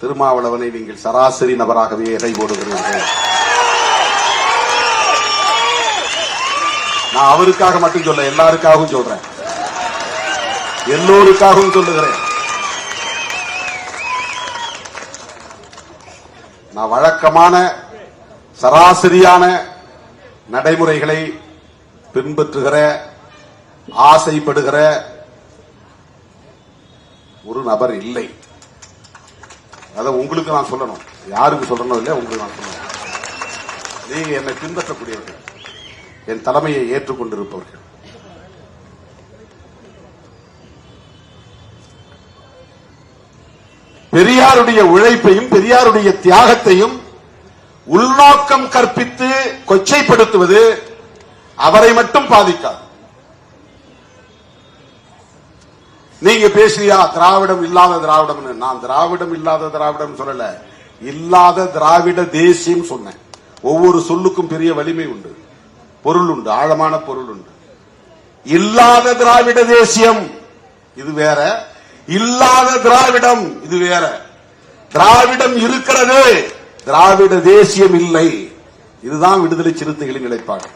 திருமாவளவனை நீங்கள் சராசரி நபராகவே எடை போடுகிறீர்கள். நான் அவருக்காக மட்டும் சொல்ல, எல்லாருக்காகவும் சொல்றேன், எல்லோருக்காகவும் சொல்லுகிறேன். நான் வழக்கமான சராசரியான நடைமுறைகளை பின்பற்றுகிற, ஆசைப்படுகிற ஒரு நபர் இல்லை. அதை உங்களுக்கு நான் சொல்லணும், யாருக்கு சொல்லணும் இல்லை, உங்களுக்கு நான் சொல்லணும். நீங்க என்னை பின்பற்றக்கூடியவர்கள், என் தலைமையை ஏற்றுக்கொண்டிருப்பவர்கள். பெரியாருடைய உழைப்பையும் பெரியாருடைய தியாகத்தையும் உள்நோக்கம் கற்பித்து கொச்சைப்படுத்துவது அவரை மட்டும் பாதிக்காது. நீங்க பேசுறியா திராவிடம் இல்லாத திராவிடம்? நான் திராவிடம் இல்லாத திராவிடம் சொல்லல, இல்லாத திராவிட தேசியம் சொன்னேன். ஒவ்வொரு சொல்லுக்கும் பெரிய வலிமை உண்டு, பொருள் உண்டு, ஆழமான பொருள் உண்டு. இல்லாத திராவிட தேசியம் இது வேற, இல்லாத திராவிடம் இது வேற. திராவிடம் இருக்கிறது, திராவிட தேசியம் இல்லை. இதுதான் விடுதலை சிறுத்தைகளின் நிலைப்பாடு.